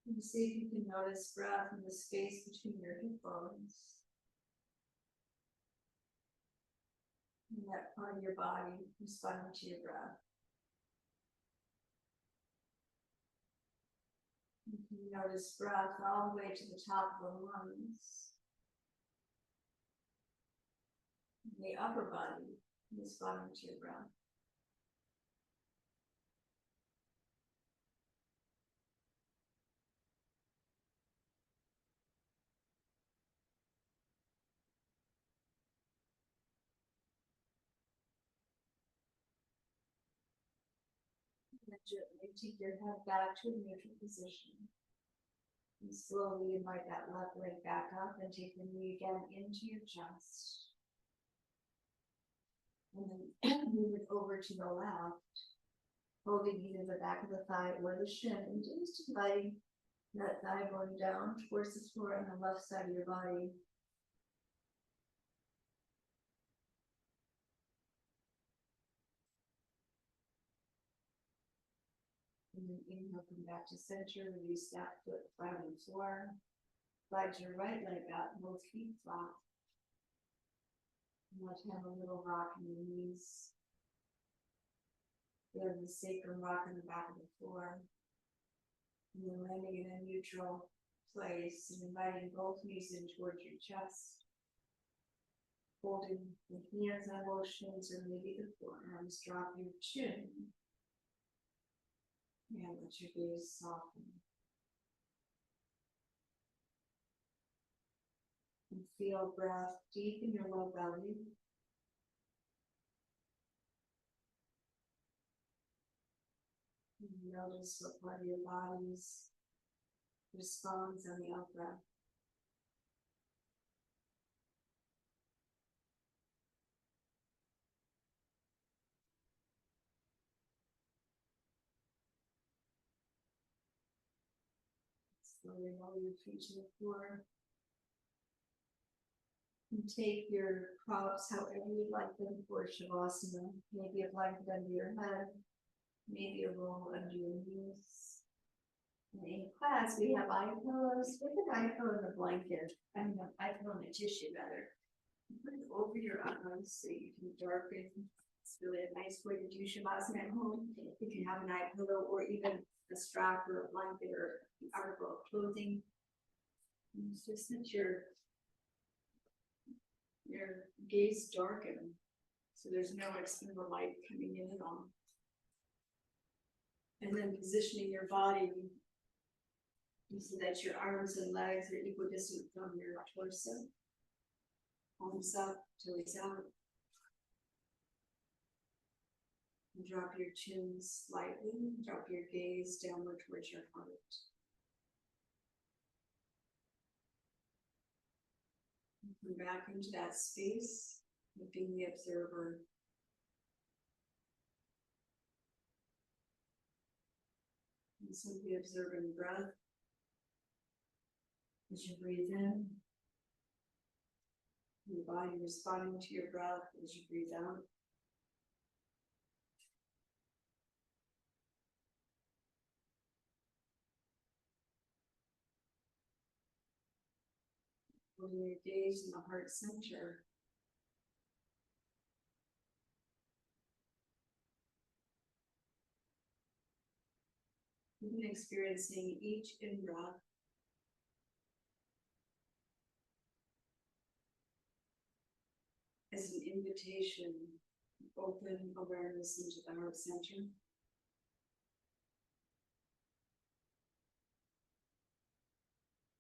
[SPEAKER 1] And see if you can notice breath in the space between your hip bones. And that part of your body responding to your breath. You can notice breath all the way to the top of the lungs. And the upper body responding to your breath. And gently take your head back to a neutral position. And slowly invite that left leg back up and take the knee again into your chest. And then move it over to the left, holding either the back of the thigh or the shin, and just inviting that thigh going down towards the floor on the left side of your body. And then inhale, come back to center, release that foot flat on the floor. Slide your right leg up, both feet flat. And let's have a little rock in the knees. Feel the sacrum rock in the back of the floor. And then landing in a neutral place and inviting both knees in towards your chest. Holding the hands on both shins or maybe the forearms, drop your chin. And let your gaze soften. And feel breath deep in your low belly. And notice what part of your body's responds on the out breath. Slowly roll your feet to the floor. And take your props however you'd like them for Shavasana. Maybe a blanket under your head, maybe a roll under your knees. And in class, we have eye pillows. With an eye pillow and a blanket, eye pillow and a tissue rather. Put it over your eyes so you can darken. It's really a nice way to do Shavasana at home. If you have an eye pillow or even a strap or a blanket or an article of clothing. And it's just that your gaze darken, so there's no external light coming in at all. And then positioning your body so that your arms and legs are equidistant from your torso. Palms up, toes out. And drop your chin slightly, drop your gaze downward towards your heart. Come back into that space of being the observer. And simply observing breath as you breathe in. Your body responding to your breath as you breathe out. Holding your gaze in the heart center. Even experiencing each in-breath as an invitation open awareness into the heart center.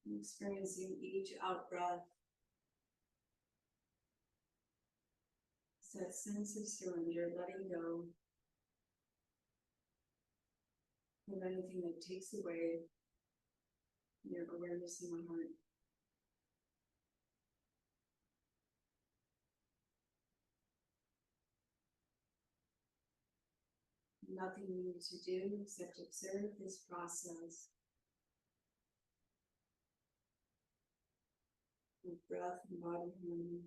[SPEAKER 1] And experiencing each out breath. It's that sense of surrender, letting go of anything that takes away your awareness in the heart. Nothing you need to do except observe this process with breath and body harmony.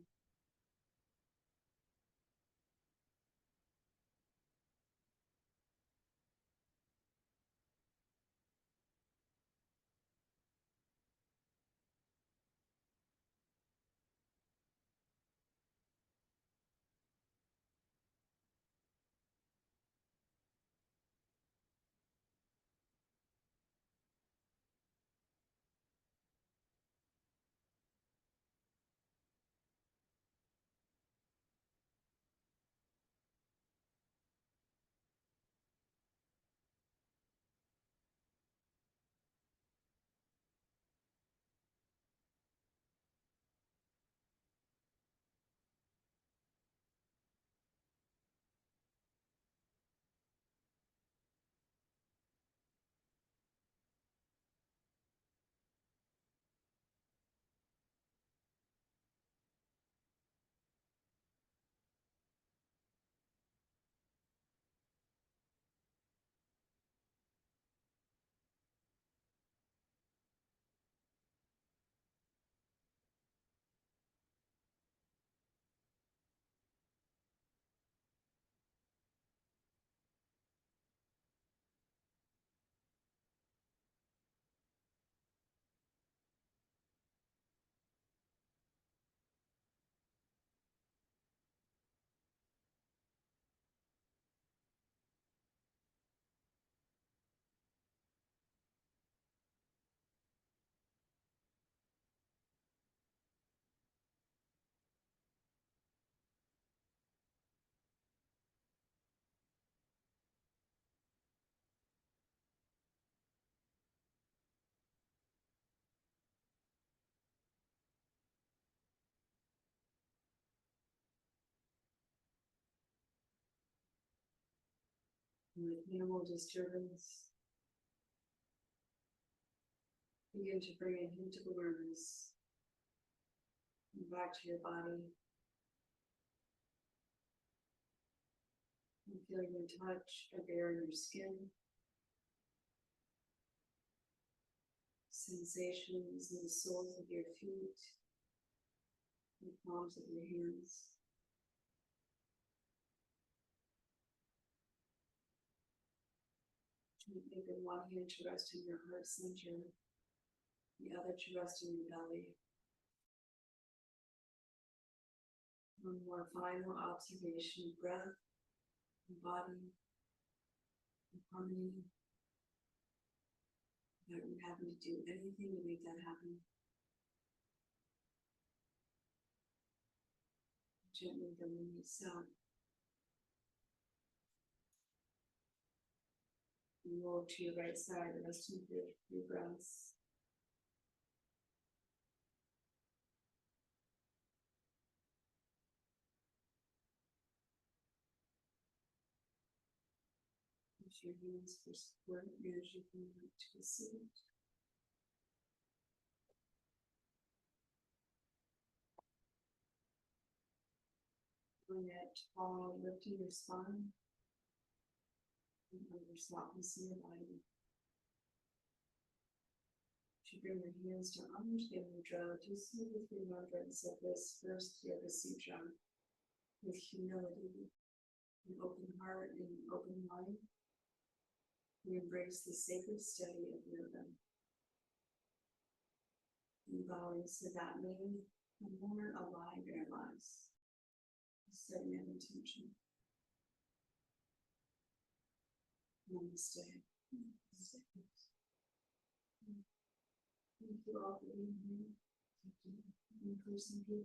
[SPEAKER 1] With minimal disturbance, begin to bring a hint of awareness back to your body. And feel your touch of air in your skin. Sensations in the soles of your feet, the palms of your hands. Maybe one hand to rest in your heart center, the other to rest in your belly. One more final observation, breath, and body, and harmony. Without you having to do anything to make that happen. Gently bringing yourself. And roll to your right side, resting for a few breaths. Use your hands for support as you come back to a seat. Bring it tall, lifting your spine. And your softness in your body. You bring your hands to Anjali Mudra, just with remembrance of this first Yoga Sutra, with humility, an open heart, and an open mind. We embrace the sacred study of yoga, and bowing so that may be more alive in our lives. Setting an intention. Namaste. Thank you all for being here. In person people.